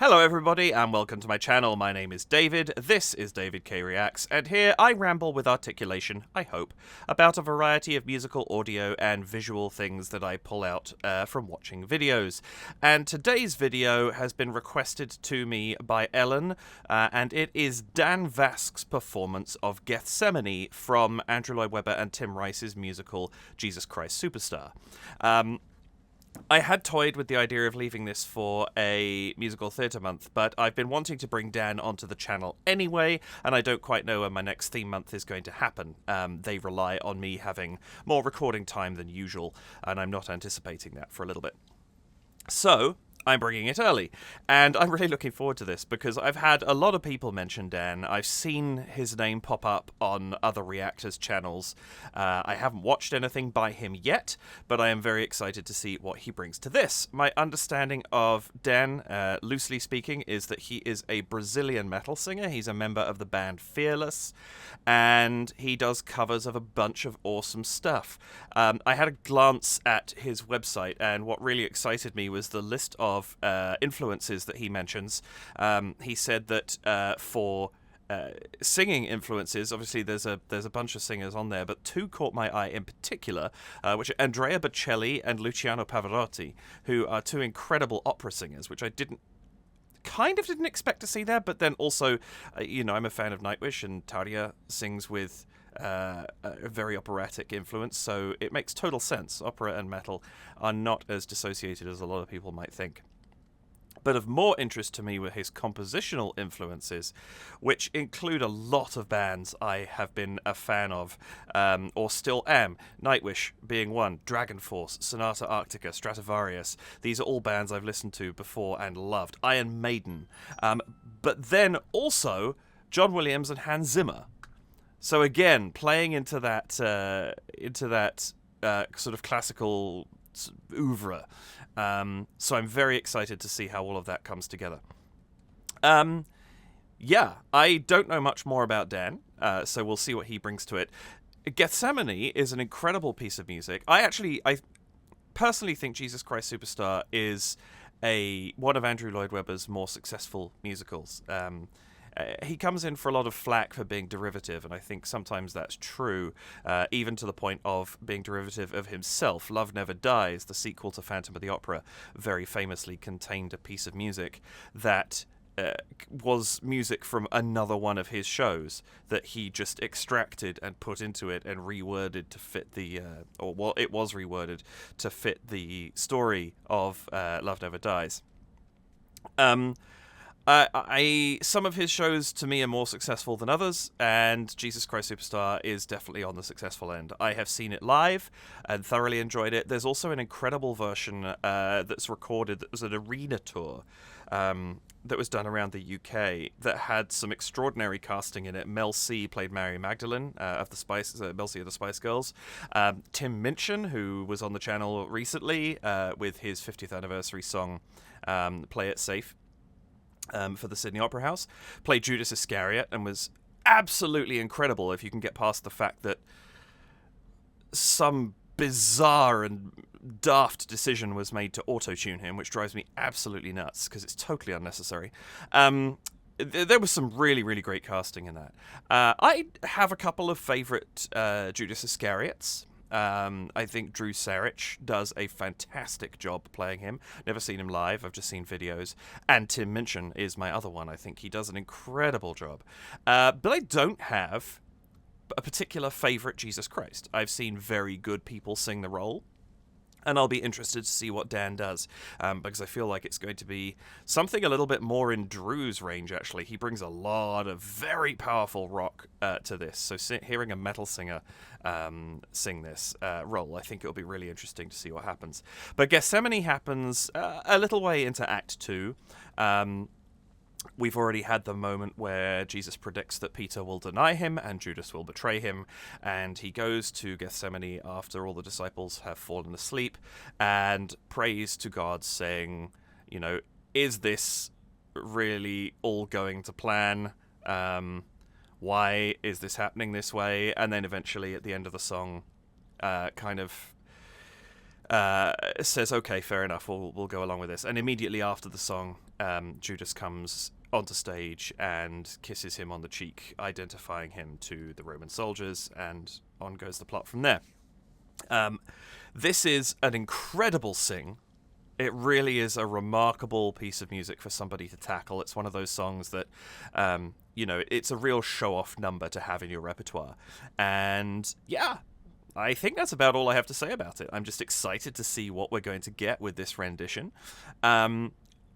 Hello everybody and welcome to my channel. My name is David, this is David K Reacts, and here I ramble with articulation, I hope, about a variety of musical, audio and visual things that I pull out from watching videos. And today's video has been requested to me by Ellen, and it is Dan Vasc's performance of Gethsemane from Andrew Lloyd Webber and Tim Rice's musical Jesus Christ Superstar. I had toyed with the idea of leaving this for a musical theatre month, but I've been wanting to bring Dan onto the channel anyway, and I don't quite know when my next theme month is going to happen. They rely on me having more recording time than usual, and I'm not anticipating that for a little bit. So I'm bringing it early, and I'm really looking forward to this because I've had a lot of people mention Dan. I've seen his name pop up on other reactors' channels. I haven't watched anything by him yet, but I am very excited to see what he brings to this. My understanding of Dan, loosely speaking, is that he is a Brazilian metal singer. He's a member of the band Fearless, and he does covers of a bunch of awesome stuff. I had a glance at his website, and what really excited me was the list of influences that he mentions. He said that for singing influences, obviously there's a bunch of singers on there, but two caught my eye in particular, which are Andrea Bocelli and Luciano Pavarotti, who are two incredible opera singers, which I didn't expect to see there, but then also, I'm a fan of Nightwish, and Tarja sings with a very operatic influence, so it makes total sense. Opera and metal are not as dissociated as a lot of people might think. But of more interest to me were his compositional influences, which include a lot of bands I have been a fan of, or still am. Nightwish being one, Dragon Force, Sonata Arctica, Stratovarius. These are all bands I've listened to before and loved. Iron Maiden. But then also John Williams and Hans Zimmer. So again, playing into that sort of classical oeuvre. So I'm very excited to see how all of that comes together. I don't know much more about Dan, so we'll see what he brings to it. Gethsemane is an incredible piece of music. I personally think Jesus Christ Superstar is one of Andrew Lloyd Webber's more successful musicals. He comes in for a lot of flack for being derivative, and I think sometimes that's true, even to the point of being derivative of himself. Love Never Dies, the sequel to Phantom of the Opera, very famously contained a piece of music that was music from another one of his shows that he just extracted and put into it and reworded to fit it was reworded to fit the story of Love Never Dies. Some of his shows to me are more successful than others, and Jesus Christ Superstar is definitely on the successful end. I have seen it live and thoroughly enjoyed it. There's also an incredible version that's recorded that was an arena tour that was done around the UK that had some extraordinary casting in it. Mel C played Mary Magdalene of the Mel C of the Spice Girls. Tim Minchin, who was on the channel recently with his 50th anniversary song Play It Safe, for the Sydney Opera House, played Judas Iscariot and was absolutely incredible if you can get past the fact that some bizarre and daft decision was made to auto-tune him, which drives me absolutely nuts because it's totally unnecessary. There was some really, really great casting in that. I have a couple of favourite Judas Iscariots. I think Drew Sarich does a fantastic job playing him. Never seen him live, I've just seen videos. And Tim Minchin is my other one. I think he does an incredible job. But I don't have a particular favourite Jesus Christ. I've seen very good people sing the role, and I'll be interested to see what Dan does, because I feel like it's going to be something a little bit more in Drew's range, actually. He brings a lot of very powerful rock to this, so hearing a metal singer sing this role, I think it'll be really interesting to see what happens. But Gethsemane happens a little way into Act 2. We've already had the moment where Jesus predicts that Peter will deny him and Judas will betray him, and he goes to Gethsemane after all the disciples have fallen asleep and prays to God, saying, is this really all going to plan? Why is this happening this way? And then eventually at the end of the song, kind of says, okay, fair enough, we'll go along with this. And immediately after the song, Judas comes onto stage and kisses him on the cheek, identifying him to the Roman soldiers, and on goes the plot from there. This is an incredible sing. It really is a remarkable piece of music for somebody to tackle. It's one of those songs that, it's a real show-off number to have in your repertoire. And, yeah, I think that's about all I have to say about it. I'm just excited to see what we're going to get with this rendition.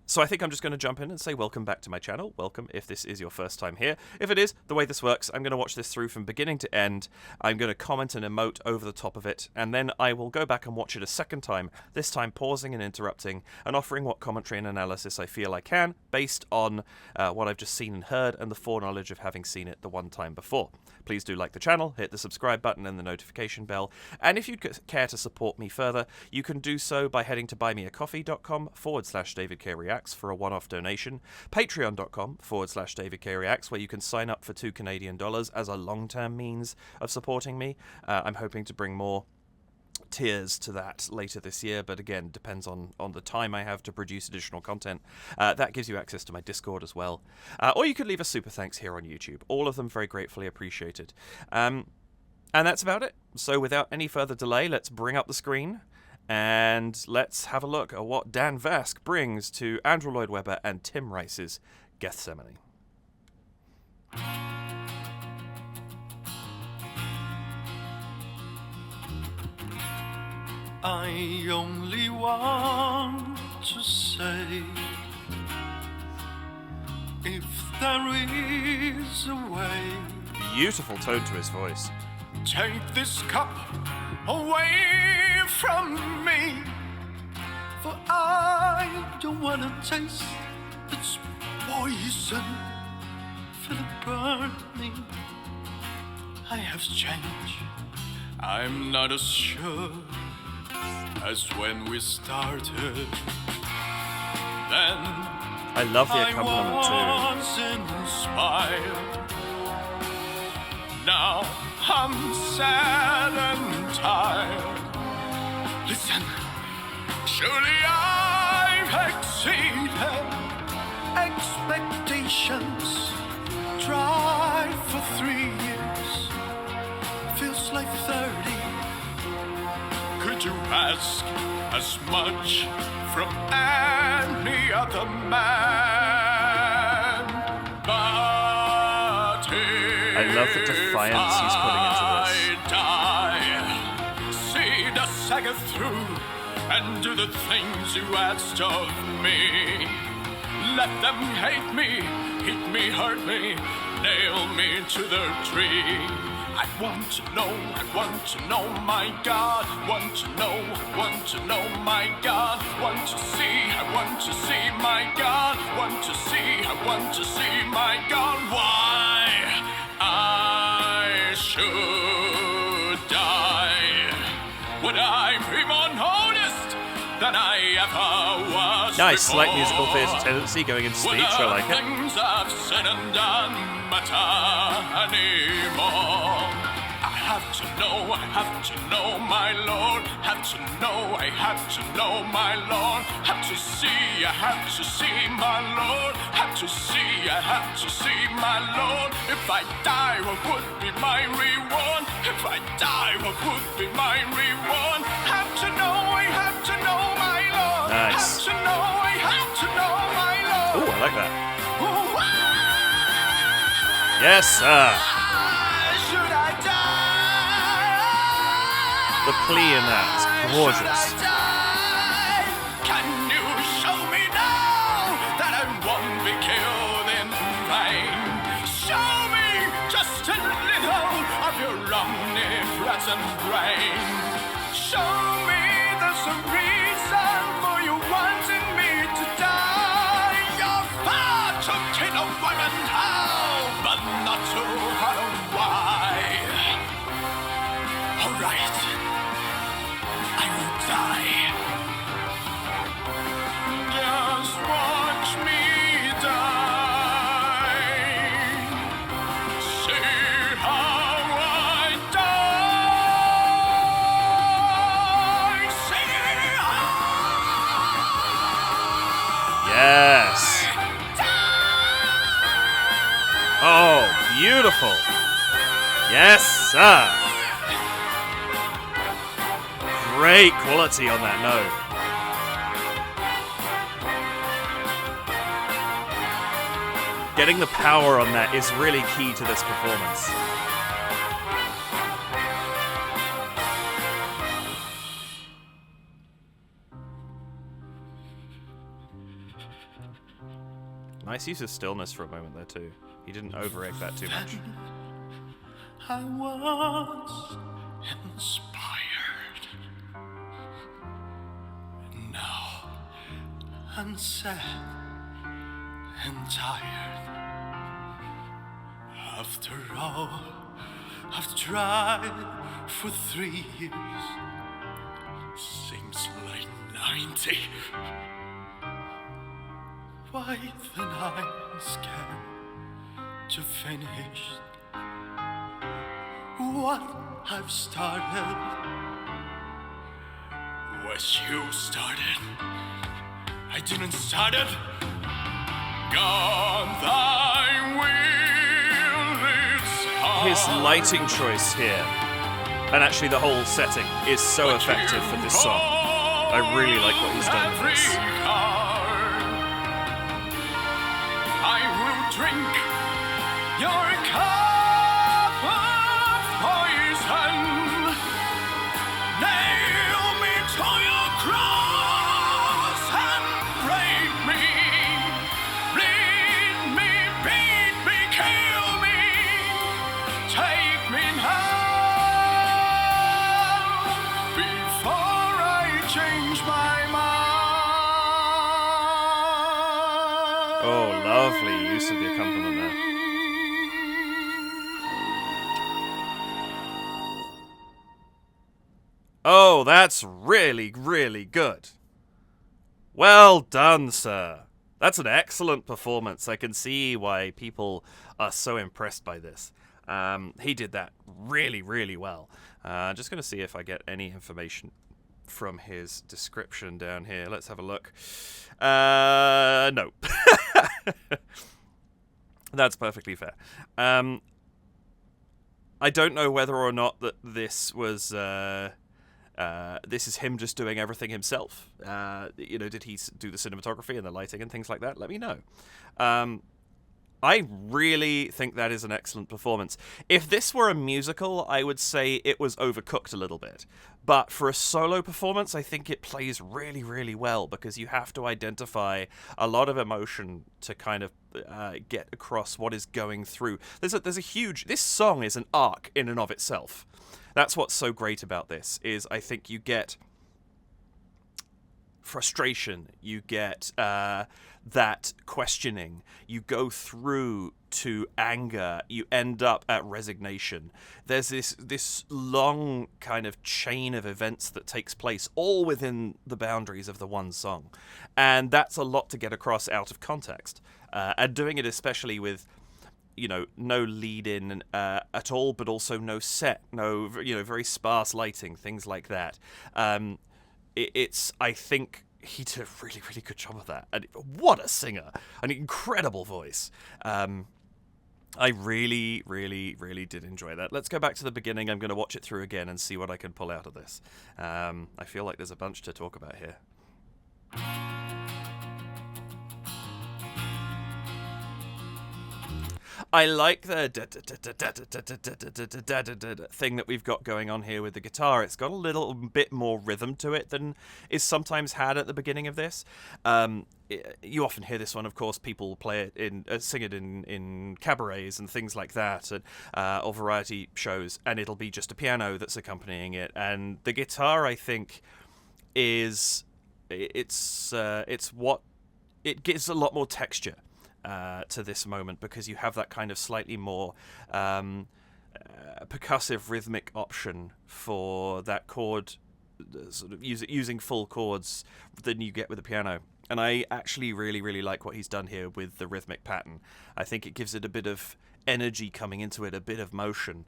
So I think I'm just going to jump in and say welcome back to my channel. Welcome if this is your first time here. If it is, the way this works, I'm going to watch this through from beginning to end. I'm going to comment and emote over the top of it, and then I will go back and watch it a second time, this time pausing and interrupting and offering what commentary and analysis I feel I can, based on what I've just seen and heard and the foreknowledge of having seen it the one time before. Please do like the channel, hit the subscribe button and the notification bell, and if you'd care to support me further, you can do so by heading to buymeacoffee.com/DavidKReacts for a one-off donation, patreon.com/DavidKReacts, where you can sign up for $2 Canadian as a long-term means of supporting me. I'm hoping to bring more tiers to that later this year, but again, depends on the time I have to produce additional content. That gives you access to my Discord as well. Or you could leave a super thanks here on YouTube. All of them very gratefully appreciated. And that's about it. So without any further delay, let's bring up the screen and let's have a look at what Dan Vasc brings to Andrew Lloyd Webber and Tim Rice's Gethsemane. I only want to say, if there is a way, Beautiful tone to his voice. take this cup away from me, for I don't want to taste its poison. Feel it burn me. I have changed. I'm not as sure as when we started. Then I love the accompaniment I was inspired. Now I'm sad and tired. Listen, surely I've exceeded expectations. Tried for 3 years, feels like 30. Could you ask as much from any other man? But I love the defiance he's putting into this. I die, see the saga through and do the things you asked of me. Let them hate me, hurt me, nail me to the tree. I want to know, my God. Want to know, my God. Want to see, my God. Want to see, my God. Why I should die? Would I be more honest than I ever was? Nice, slight before? musical theatre tendency going into speech, I like it. Things I've said and done matter anymore. I have to know, my Lord. Have to know, I have to know, my Lord. Have to see, I have to see, my Lord. Have to see, I have to see, my Lord. If I die, what would be my reward? If I die, what would be my reward? Have to know, I have to know, my Lord. Nice. Have to know, I have to know, my Lord. Ooh, I like that. Why Yes, sir. should I die? The plea in that is gorgeous. Can you show me now that I won't be killed in vain? Show me just a little of your omnipresent brain. Show me there's a reason for you wanting me to die. Your father took in a woman, how, but not to her why. All right. I will die. Just watch me die. See how I die. Oh, beautiful. Yes, sir. Great quality on that note. Getting the power on that is really key to this performance. Nice use of stillness for a moment there too. He didn't over-egg that too much. I was inspired. Now I'm sad and tired. After all I've tried for 3 years, seems like 90. Why then I'm scared to finish what I've started. Was you started? I didn't start it. God, thy will is hard. His lighting choice here, and actually the whole setting, is so effective for this song. I really like what he's done with this. I will drink your cup of poison. Nail me to your cross and break me. Bleed me, beat me, kill me. Take me now before I change my mind. Oh, lovely use of the accompaniment there. Oh, that's really, really good. Well done, sir. That's an excellent performance. I can see why people are so impressed by this. He did that really, really well. Just going to see if I get any information from his description down here. Let's have a look. No. That's perfectly fair. I don't know whether or not that this was... this is him just doing everything himself. Did he do the cinematography and the lighting and things like that? Let me know. I really think that is an excellent performance. If this were a musical, I would say it was overcooked a little bit. But for a solo performance, I think it plays really, really well because you have to identify a lot of emotion to kind of get across what is going through. There's a huge... This song is an arc in and of itself. That's what's so great about this, is I think you get frustration, you get that questioning, you go through to anger, you end up at resignation. There's this long kind of chain of events that takes place all within the boundaries of the one song. And that's a lot to get across out of context. And doing it especially with... no lead in at all, but also no set, no, very sparse lighting, things like that. I think he did a really, really good job of that. And what a singer! An incredible voice. I really, really, really did enjoy that. Let's go back to the beginning. I'm going to watch it through again and see what I can pull out of this. I feel like there's a bunch to talk about here. I like the thing that we've got going on here with the guitar. It's got a little bit more rhythm to it than is sometimes had at the beginning of this. You often hear this one, of course, people play it sing it in cabarets and things like that, and or variety shows, and it'll be just a piano that's accompanying it. And the guitar, I think, it's what it gives a lot more texture to this moment, because you have that kind of slightly more percussive rhythmic option for that chord, sort of using full chords than you get with the piano. And I actually really, really like what he's done here with the rhythmic pattern. I think it gives it a bit of energy coming into it, a bit of motion,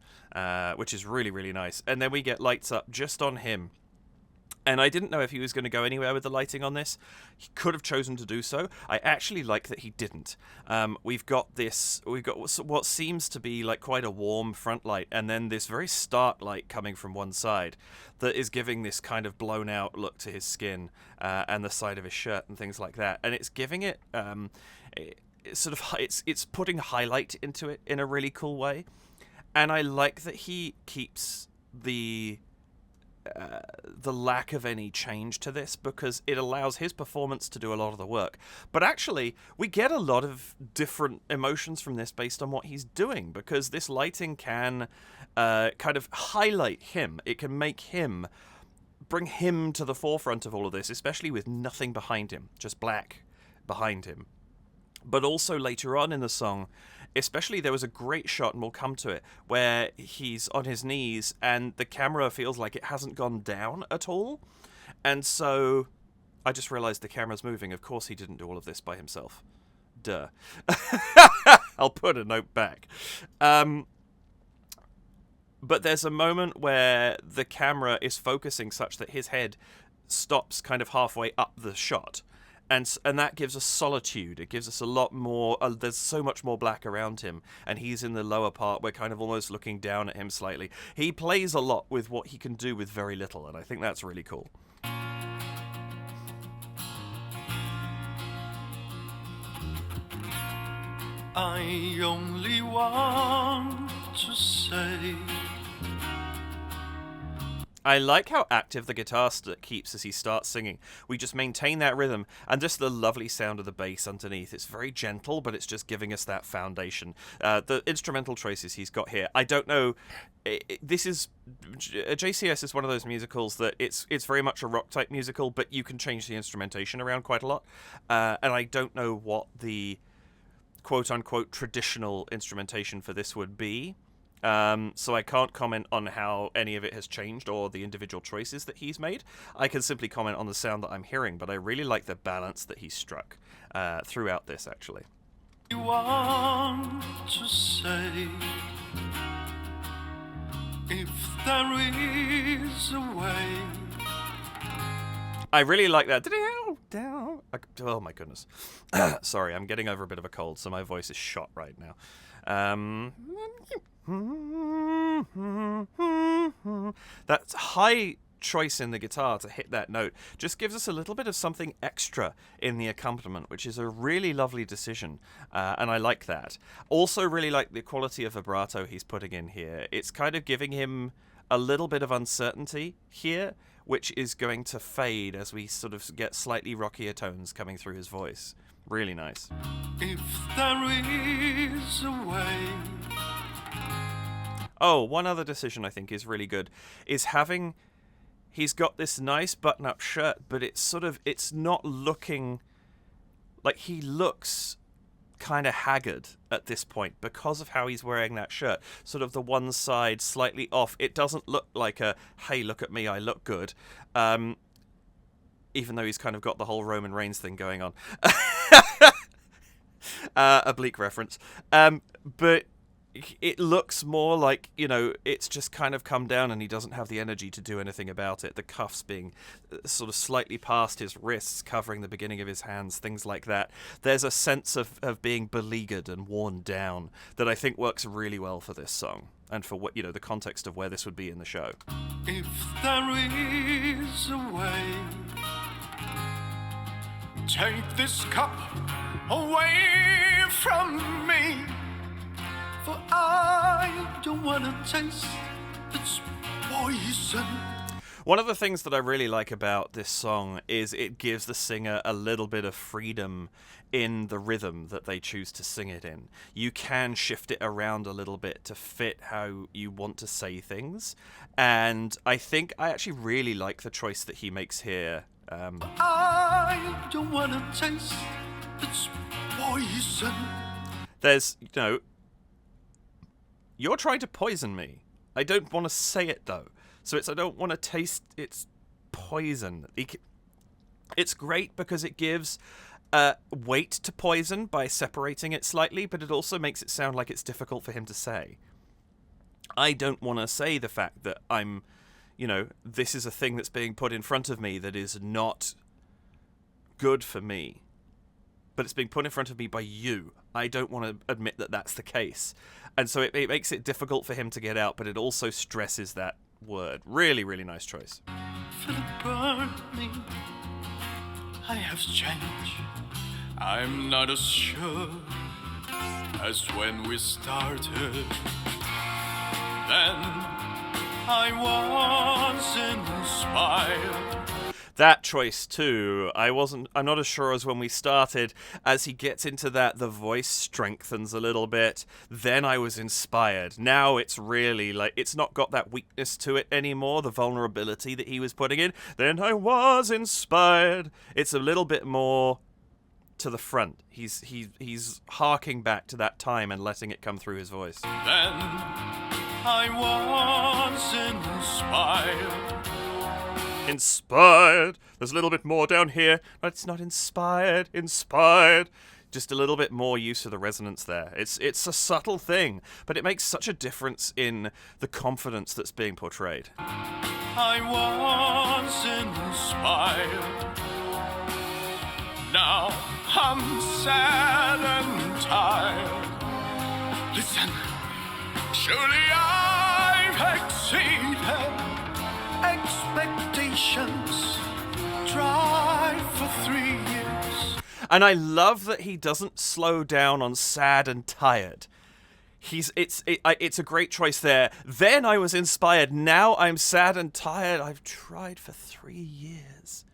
which is really, really nice. And then we get lights up just on him. And I didn't know if he was going to go anywhere with the lighting on this. He could have chosen to do so. I actually like that he didn't. We've got what seems to be like quite a warm front light, and then this very stark light coming from one side that is giving this kind of blown out look to his skin and the side of his shirt and things like that. And it's giving it, it's putting highlight into it in a really cool way. And I like that he keeps the lack of any change to this, because it allows his performance to do a lot of the work. But actually, we get a lot of different emotions from this based on what he's doing, because this lighting can kind of highlight him. It can make him, bring him to the forefront of all of this, especially with nothing behind him, just black behind him. But also later on in the song, especially, there was a great shot, and we'll come to it, where he's on his knees and the camera feels like it hasn't gone down at all. And so I just realized the camera's moving. Of course he didn't do all of this by himself. Duh. I'll put a note back. But there's a moment where the camera is focusing such that his head stops kind of halfway up the shot. And that gives us solitude. It gives us a lot more. There's so much more black around him, and he's in the lower part. We're kind of almost looking down at him slightly. He plays a lot with what he can do with very little, and I think that's really cool. I only want to say. I like how active the guitar keeps as he starts singing. We just maintain that rhythm, and just the lovely sound of the bass underneath. It's very gentle, but it's just giving us that foundation. The instrumental choices he's got here, I don't know. JCS is one of those musicals that it's very much a rock type musical, but you can change the instrumentation around quite a lot. And I don't know what the quote unquote traditional instrumentation for this would be. So I can't comment on how any of it has changed or the individual choices that he's made. I can simply comment on the sound that I'm hearing, but I really like the balance that he struck throughout this, actually. You want to say, if there is a way. I really like that. Oh my goodness. Sorry, I'm getting over a bit of a cold, so my voice is shot right now. That high choice in the guitar to hit that note just gives us a little bit of something extra in the accompaniment, which is a really lovely decision, and I like that. Also really like the quality of vibrato he's putting in here. It's kind of giving him a little bit of uncertainty here, which is going to fade as we sort of get slightly rockier tones coming through his voice. Really nice. If there is a way. Oh, one other decision I think is really good is having. He's got this nice button-up shirt, but it's not looking like he looks kind of haggard at this point because of how he's wearing that shirt. Sort of the one side slightly off. It doesn't look like a, hey, look at me, I look good. Even though he's kind of got the whole Roman Reigns thing going on. A bleak reference. But it looks more like, it's just kind of come down and he doesn't have the energy to do anything about it. The cuffs being sort of slightly past his wrists, covering the beginning of his hands, things like that. There's a sense of being beleaguered and worn down that I think works really well for this song and for what, the context of where this would be in the show. If there is a way, take this cup away from me. For I don't want to taste its poison. One of the things that I really like about this song is it gives the singer a little bit of freedom in the rhythm that they choose to sing it in. You can shift it around a little bit to fit how you want to say things. And I think I actually really like the choice that he makes here. I don't want to taste its poison. There's, you're trying to poison me. I don't want to say it, though. So I don't want to taste its poison. It's great because it gives weight to poison by separating it slightly, but it also makes it sound like it's difficult for him to say. I don't want to say the fact that I'm, this is a thing that's being put in front of me that is not good for me, but it's being put in front of me by you. I don't want to admit that that's the case. And so it makes it difficult for him to get out, but it also stresses that word. Really, really nice choice. Philip Burning, I have changed. I'm not as sure as when we started. Then I was inspired. That choice too, I'm not as sure as when we started. As he gets into that, the voice strengthens a little bit. Then I was inspired. Now it's really it's not got that weakness to it anymore, the vulnerability that he was putting in. Then I was inspired. It's a little bit more to the front. He's harking back to that time and letting it come through his voice. Then I was inspired. Inspired. There's a little bit more down here, but it's not inspired. Just a little bit more use of the resonance there. It's a subtle thing, but it makes such a difference in the confidence that's being portrayed. I was inspired. Now I'm sad and tired. Listen, surely I've exceeded expectations. Drive for 3 years. And I love that he doesn't slow down on sad and tired. It's a great choice there. Then I was inspired. Now I'm sad and tired. I've tried for 3 years.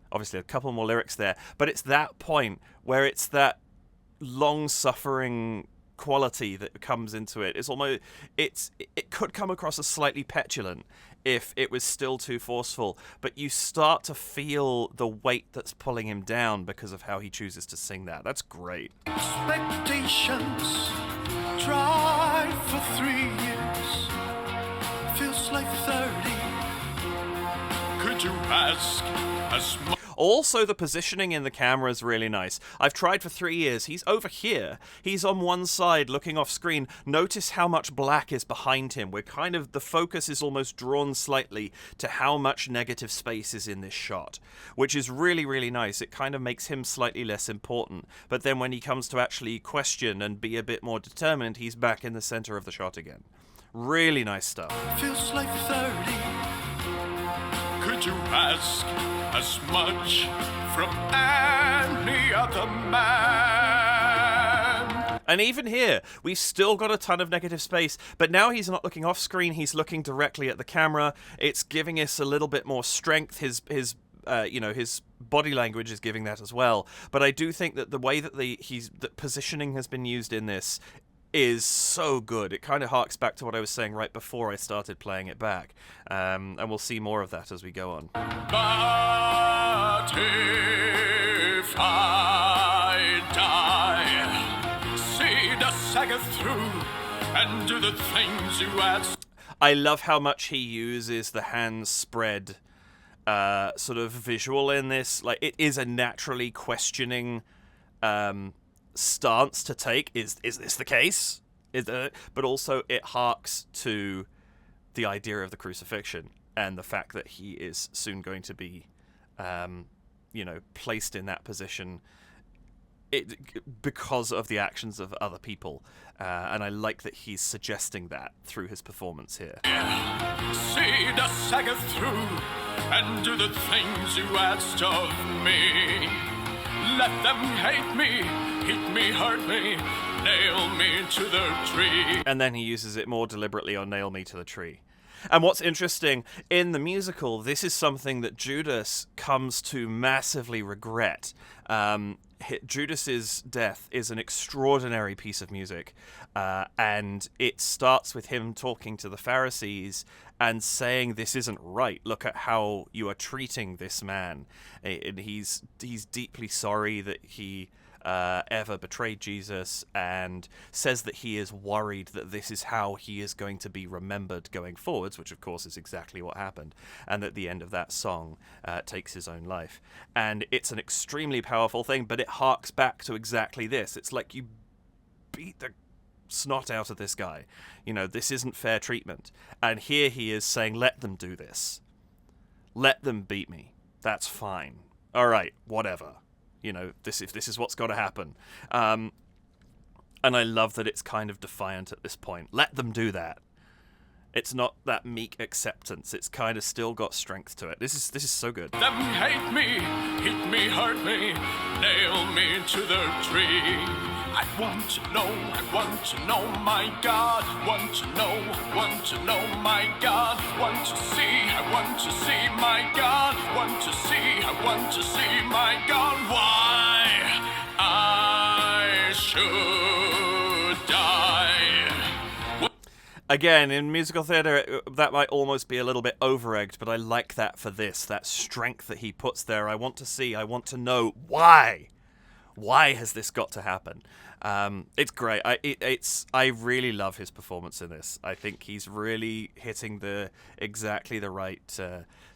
Obviously, a couple more lyrics there, but it's that point where it's that long-suffering quality that comes into it. It's almost it could come across as slightly petulant if it was still too forceful, but you start to feel the weight that's pulling him down because of how he chooses to sing that. That's great. Expectations drive for 3 years. Feels like 30. Could you ask as much? Also, the positioning in the camera is really nice. I've tried for 3 years. He's over here. He's on one side looking off screen. Notice how much black is behind him. The focus is almost drawn slightly to how much negative space is in this shot, which is really, really nice. It kind of makes him slightly less important. But then when he comes to actually question and be a bit more determined, he's back in the center of the shot again. Really nice stuff. Feels like 30. Could you ask as much from any other man? And even here, we've still got a ton of negative space, but now he's not looking off screen, he's looking directly at the camera. It's giving us a little bit more strength. His body language is giving that as well. But I do think that the way that the positioning has been used in this is so good. It kind of harks back to what I was saying right before I started playing it back. And we'll see more of that as we go on. But if I die, see the saga through and do the things you asked. I love how much he uses the hands spread sort of visual in this. Like, it is a naturally questioning stance to take. Is this the case? But also it harks to the idea of the crucifixion and the fact that he is soon going to be placed in that position because of the actions of other people, and I like that he's suggesting that through his performance here. See the saga through and do the things you asked of me. Let them hate me, hit me, hurt me, nail me to the tree. And then he uses it more deliberately on nail me to the tree. And what's interesting, in the musical, this is something that Judas comes to massively regret. Judas's death is an extraordinary piece of music, and it starts with him talking to the Pharisees and saying, "This isn't right. Look at how you are treating this man." And he's deeply sorry that he ever betrayed Jesus, and says that he is worried that this is how he is going to be remembered going forwards, which of course is exactly what happened, and at the end of that song takes his own life. And it's an extremely powerful thing, but it harks back to exactly this. It's like you beat the snot out of this guy. You know, this isn't fair treatment. And here he is saying, let them do this. Let them beat me. That's fine. All right, whatever. You know, if this is what's got to happen. And I love that it's kind of defiant at this point. Let them do that. It's not that meek acceptance. It's kind of still got strength to it. This is so good. Them hate me, hurt me, nail me to the tree. I want to know, my God. Want to know, my God. Want to see, my God. Want to see, my God. Why I should die. Again, in musical theatre, that might almost be a little bit over-egged, but I like that for this, that strength that he puts there. I want to know why. Why has this got to happen? It's great. I really love his performance in this. I think he's really hitting exactly the right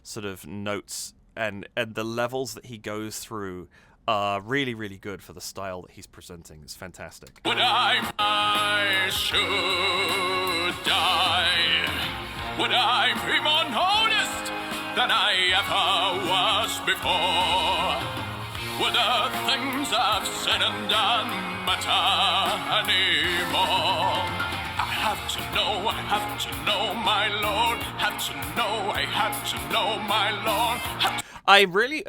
sort of notes, and the levels that he goes through are really, really good for the style that he's presenting. It's fantastic. Would I should die? Would I be more honest than I ever was before? Would the things I've said and done matter anymore? I have to know, my Lord. I have to know, my Lord.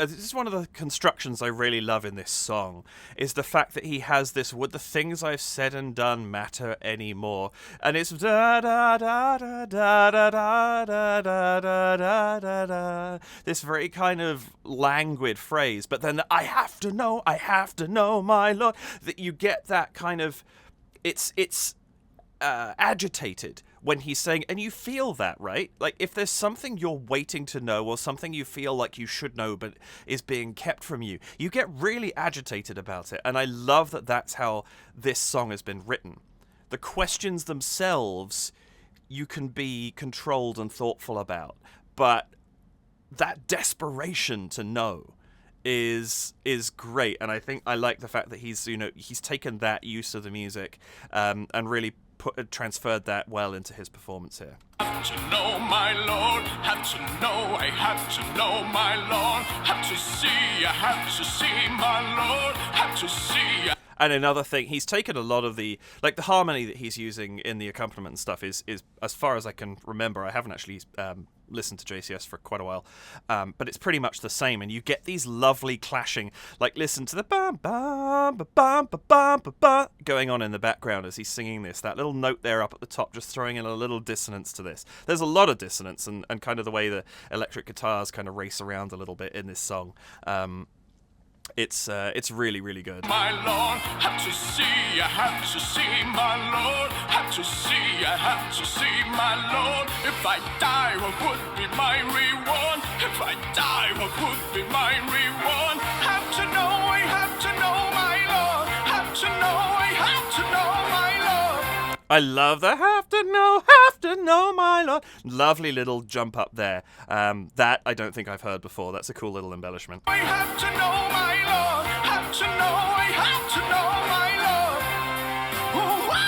This is one of the constructions I really love in this song, is the fact that he has this, would the things I've said and done matter anymore? And it's da da da da da da da da da da da da, this very kind of languid phrase, but then I have to know, my Lord, that you get that kind of, it's agitated when he's saying, and you feel that, right? Like, if there's something you're waiting to know, or something you feel like you should know but is being kept from you, you get really agitated about it. And I love that that's how this song has been written. The questions themselves you can be controlled and thoughtful about, but that desperation to know is great. And I think I like the fact that he's taken that use of the music and really transferred that well into his performance here. Have to know, my Lord. Have to know, I have to know, my Lord. Have to see, I have to see, my Lord. Have to see. And another thing, he's taken a lot of the harmony that he's using in the accompaniment and stuff is as far as I can remember, I haven't actually listened to JCS for quite a while, but it's pretty much the same, and you get these lovely clashing, like, listen to the bum bum ba bum ba bum ba ba going on in the background as he's singing this, that little note there up at the top, just throwing in a little dissonance to this. There's a lot of dissonance, and kind of the way the electric guitars kind of race around a little bit in this song. It's really, really good. My Lord, have to see, I have to see, my Lord. Have to see, I have to see, my Lord. If I die, what would be my reward? If I die, what would be my reward? Have to know, I have to know, my Lord. Have to know, I have to know, my Lord. I love the have to know, my Lord. Lovely little jump up there. That I don't think I've heard before. That's a cool little embellishment. I have to know, my Lord. Have to know, I have to know, my Lord. Why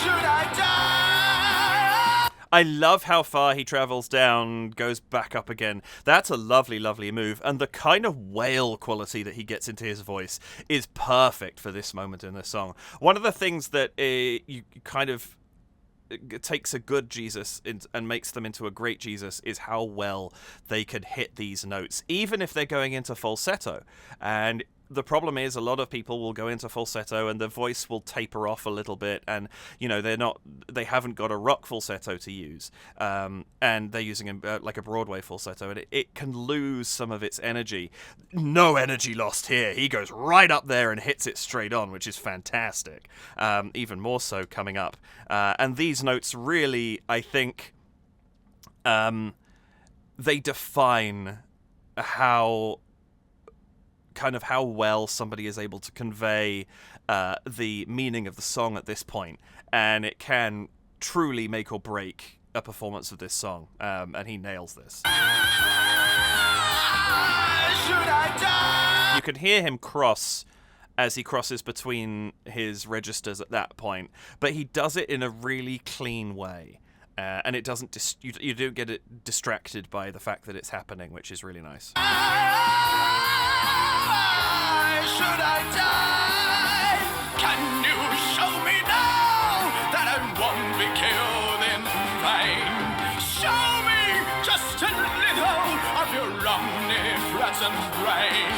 should I die? I love how far he travels down, goes back up again. That's a lovely, lovely move. And the kind of wail quality that he gets into his voice is perfect for this moment in the song. One of the things that you kind of takes a good Jesus and makes them into a great Jesus is how well they can hit these notes, even if they're going into falsetto. And the problem is, a lot of people will go into falsetto and the voice will taper off a little bit, and they haven't got a rock falsetto to use, and they're using like a Broadway falsetto, and it can lose some of its energy. No energy lost here. He goes right up there and hits it straight on, which is fantastic. Even more so coming up, and these notes really, I think, they define how well somebody is able to convey the meaning of the song at this point, and it can truly make or break a performance of this song, and he nails this. You can hear him cross as he crosses between his registers at that point, but he does it in a really clean way. And it doesn't you don't get it distracted by the fact that it's happening, which is really nice. Should I die? Can you show me now that I won't be killed in vain? Show me just a little of your omnipresent brain.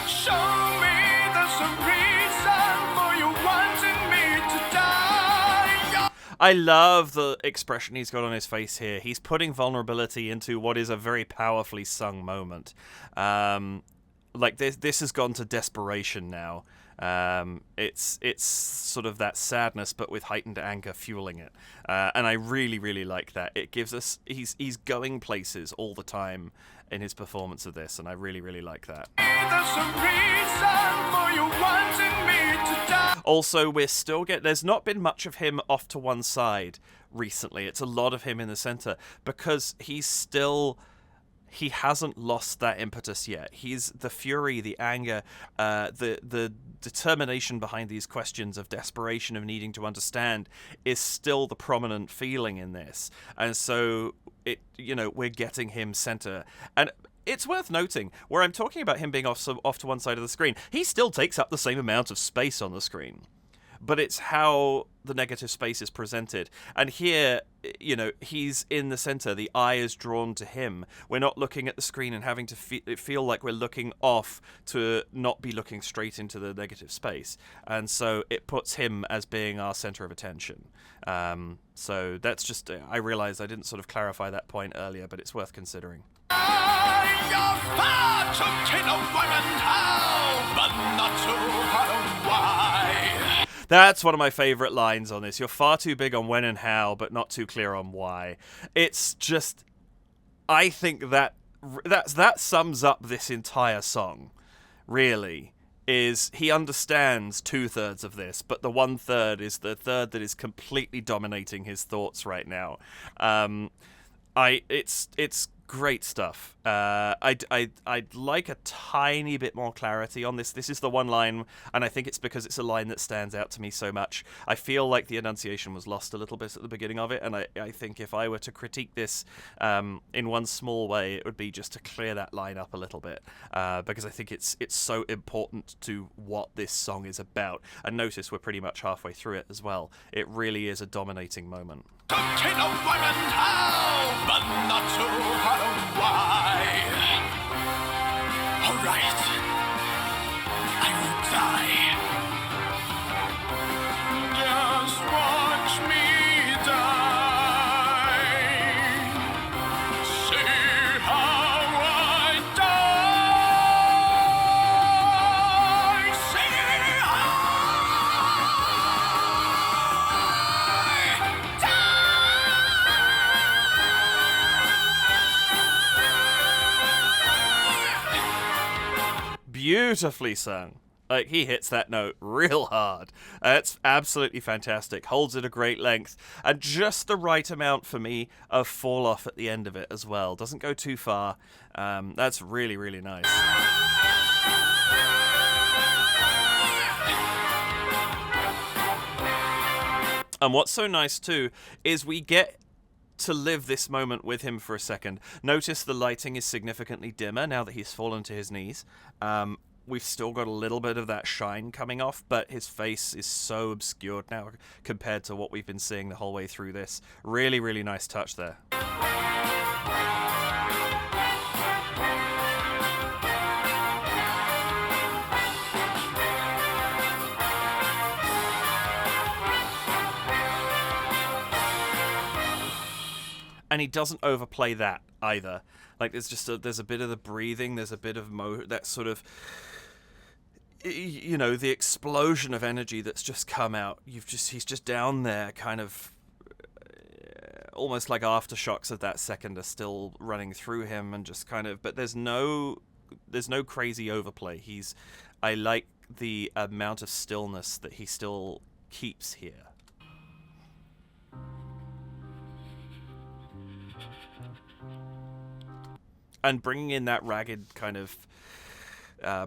Show me there's a reason for you wanting me to die. I love the expression he's got on his face here. He's putting vulnerability into what is a very powerfully sung moment. Like this has gone to desperation now. It's sort of that sadness, but with heightened anger fueling it. And I really, really like that. It gives us he's going places all the time in his performance of this, and I really, really like that. There's a reason for you wanting me to die. Also, we're still there's not been much of him off to one side recently. It's a lot of him in the center because he hasn't lost that impetus yet. He's the fury, the anger, the determination behind these questions of desperation, of needing to understand, is still the prominent feeling in this. And so we're getting him center. And it's worth noting, where I'm talking about him being off to one side of the screen, he still takes up the same amount of space on the screen. But it's how the negative space is presented. And here, he's in the center. The eye is drawn to him. We're not looking at the screen and having to feel like we're looking off to not be looking straight into the negative space. And so it puts him as being our center of attention. So that's just, I realized I didn't sort of clarify that point earlier, but it's worth considering. You're far too keen of women how, but not too hard on why. That's one of my favorite lines on this. You're far too big on when and how, but not too clear on why. It's just, I think that sums up this entire song, really, is he understands 2/3 of this, but the 1/3 is the third that is completely dominating his thoughts right now. It's great stuff. I'd like a tiny bit more clarity on this. This is the one line, and I think it's because it's a line that stands out to me so much. I feel like the enunciation was lost a little bit at the beginning of it, and I think if I were to critique this in one small way, it would be just to clear that line up a little bit, because I think it's so important to what this song is about. And notice we're pretty much halfway through it as well. It really is a dominating moment. King of women how, but not too hard on why. All right, I will die. Just watch me die. See how I die. See how I die. Beautifully sung. Like, he hits that note real hard. It's absolutely fantastic. Holds it a great length. And just the right amount for me of fall off at the end of it as well. Doesn't go too far. That's really, really nice. And what's so nice too is we get to live this moment with him for a second. Notice the lighting is significantly dimmer now that he's fallen to his knees. We've still got a little bit of that shine coming off, but his face is so obscured now compared to what we've been seeing the whole way through this. Really, really nice touch there. And he doesn't overplay that either. Like, there's a bit of the breathing, there's a bit of that sort of, the explosion of energy that's just come out. He's just down there, kind of almost like aftershocks of that second are still running through him, and just kind of. But there's no crazy overplay. I like the amount of stillness that he still keeps here. And bringing in that ragged kind of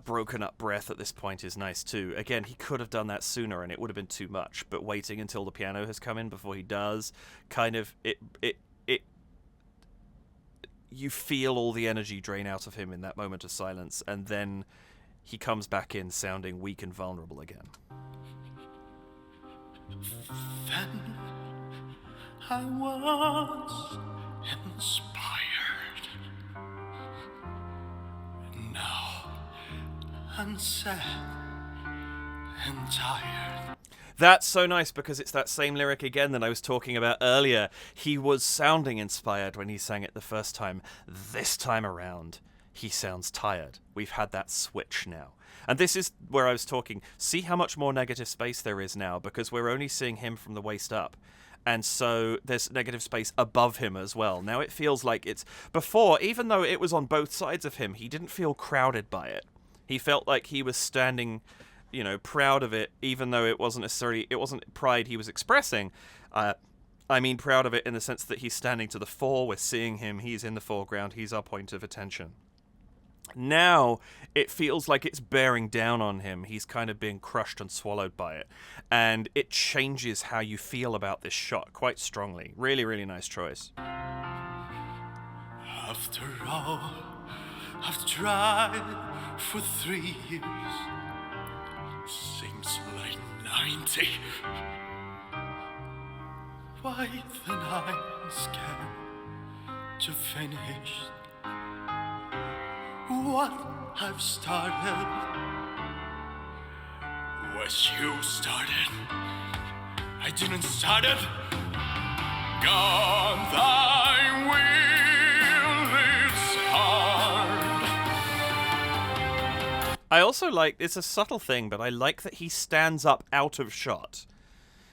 broken up breath at this point is nice too. Again, he could have done that sooner and it would have been too much, but waiting until the piano has come in before he does, kind of, you feel all the energy drain out of him in that moment of silence, and then he comes back in sounding weak and vulnerable again. Then I was inspired. Now I'm sad and tired. That's so nice because it's that same lyric again that I was talking about earlier. He was sounding inspired when he sang it the first time. This time around, he sounds tired. We've had that switch now. And this is where I was talking. See how much more negative space there is now, because we're only seeing him from the waist up. And so there's negative space above him as well. Now it feels like it's... Before, even though it was on both sides of him, he didn't feel crowded by it. He felt like he was standing, proud of it, even though it wasn't pride he was expressing. I mean proud of it in the sense that he's standing to the fore, we're seeing him, he's in the foreground, he's our point of attention. Now, it feels like it's bearing down on him. He's kind of being crushed and swallowed by it. And it changes how you feel about this shot quite strongly. Really, really nice choice. After all, I've tried for 3 years. Seems like 90. Why then I'm scared to finish what I've started. Was you started? I didn't start it. God, thy will is hard. I also like, it's a subtle thing, but I like that he stands up out of shot.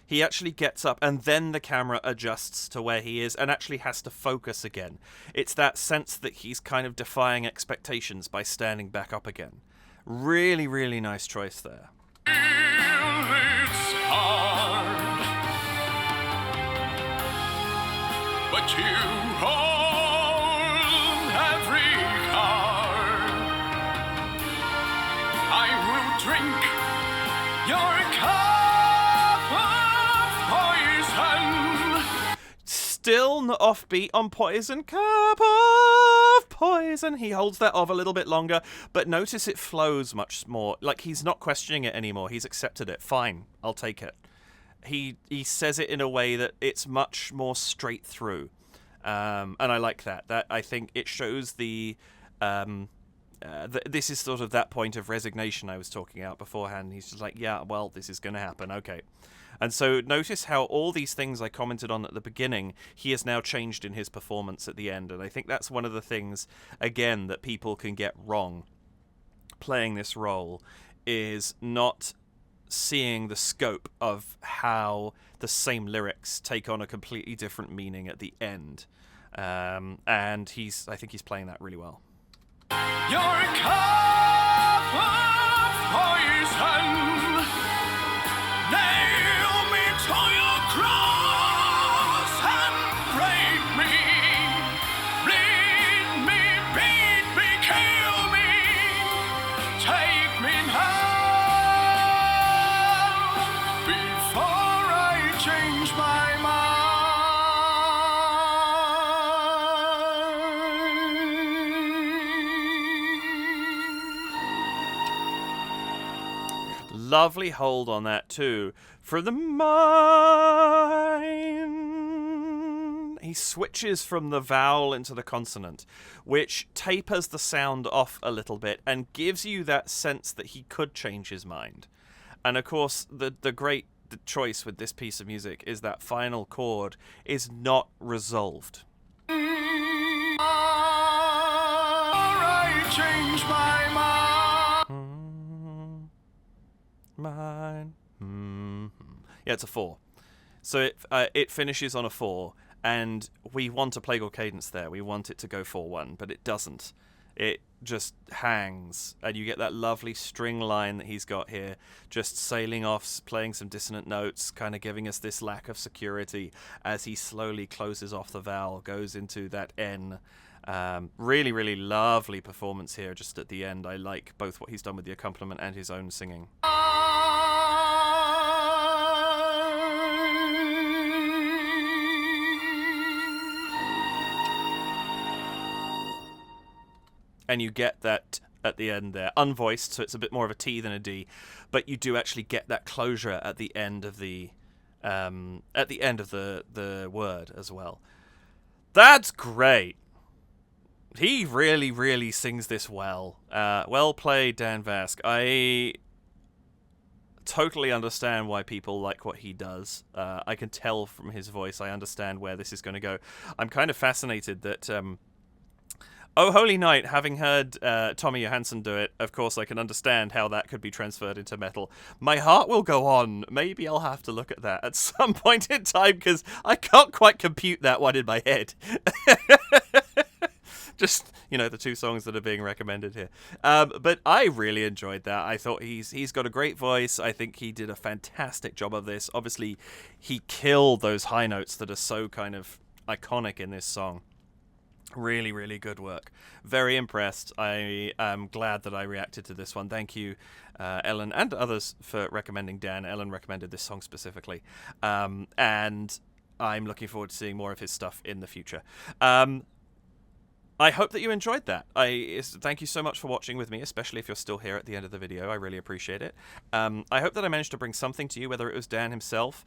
He actually gets up and then the camera adjusts to where he is and actually has to focus again. It's that sense that he's kind of defying expectations by standing back up again. Really, really nice choice there. It's hard, but you hold every card. I will drink your cup of poison. Still not offbeat on Poison, cup of poison. He holds that off a little bit longer, but notice it flows much more. Like, he's not questioning it anymore. He's accepted it. Fine, I'll take it. He says it in a way that it's much more straight through. And I like that. That, I think it shows this is sort of that point of resignation I was talking about beforehand. He's just like, yeah, well, this is going to happen. Okay. And so notice how all these things I commented on at the beginning, he has now changed in his performance at the end. And I think that's one of the things, again, that people can get wrong playing this role, is not seeing the scope of how the same lyrics take on a completely different meaning at the end. And I think he's playing that really well. Your cup of poison, nail me to your cross and break me, bleed me, beat me, kill me, take me now before I change my mind. Lovely hold on that too. For the mind. He switches from the vowel into the consonant, which tapers the sound off a little bit and gives you that sense that he could change his mind. And of course, the great choice with this piece of music is that final chord is not resolved. I change my mind. Mine. Yeah, it's a 4. So it finishes on a 4, and we want a plagal cadence there. We want it to go 4-1, but it doesn't. It just hangs, and you get that lovely string line that he's got here, just sailing off, playing some dissonant notes, kind of giving us this lack of security as he slowly closes off the vowel, goes into that N, Really, really lovely performance here just at the end. I like both what he's done with the accompaniment and his own singing. And you get that at the end there, unvoiced, so it's a bit more of a T than a D, but you do actually get that closure at the end of the word as well. That's great. He really, really sings this well. Well played, Dan Vasc. I totally understand why people like what he does. I can tell from his voice. I understand where this is going to go. I'm kind of fascinated that Oh Holy Night, having heard Tommy Johansson do it, of course I can understand how that could be transferred into metal. My Heart Will Go On. Maybe I'll have to look at that at some point in time, because I can't quite compute that one in my head. Just, the two songs that are being recommended here. But I really enjoyed that. I thought he's got a great voice. I think he did a fantastic job of this. Obviously, he killed those high notes that are so kind of iconic in this song. Really, really good work. Very impressed. I am glad that I reacted to this one. Thank you, Ellen, and others for recommending Dan. Ellen recommended this song specifically. And I'm looking forward to seeing more of his stuff in the future. I hope that you enjoyed that. Thank you so much for watching with me, especially if you're still here at the end of the video. I really appreciate it. I hope that I managed to bring something to you, whether it was Dan himself,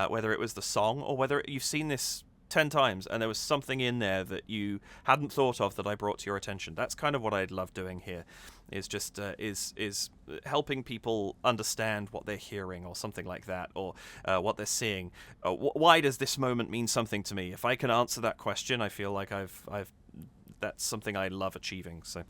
whether it was the song, or whether you've seen this 10 times and there was something in there that you hadn't thought of that I brought to your attention. That's kind of what I love doing here, is just is helping people understand what they're hearing or something like that, or what they're seeing. Why does this moment mean something to me? If I can answer that question, I feel like I've that's something I love achieving. So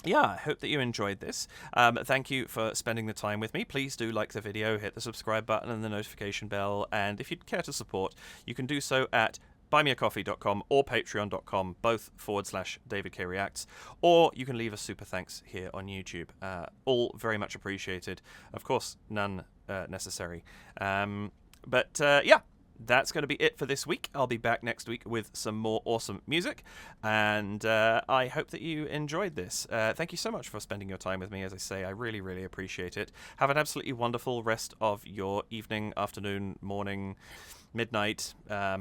yeah, I hope that you enjoyed this. Thank you for spending the time with me. Please do like the video, hit the subscribe button and the notification bell, and if you'd care to support, you can do so at buymeacoffee.com or patreon.com, both /DavidKReacts, or you can leave a super thanks here on YouTube. All very much appreciated. Of course, none necessary. But yeah. That's going to be it for this week. I'll be back next week with some more awesome music, and I hope that you enjoyed this. Thank you so much for spending your time with me. As I say, I really, really appreciate it. Have an absolutely wonderful rest of your evening, afternoon, morning, midnight. I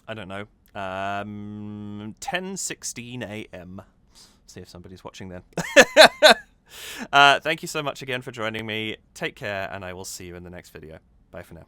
don't know. 10:16 a.m. See if somebody's watching then. Thank you so much again for joining me. Take care, and I will see you in the next video. Bye for now.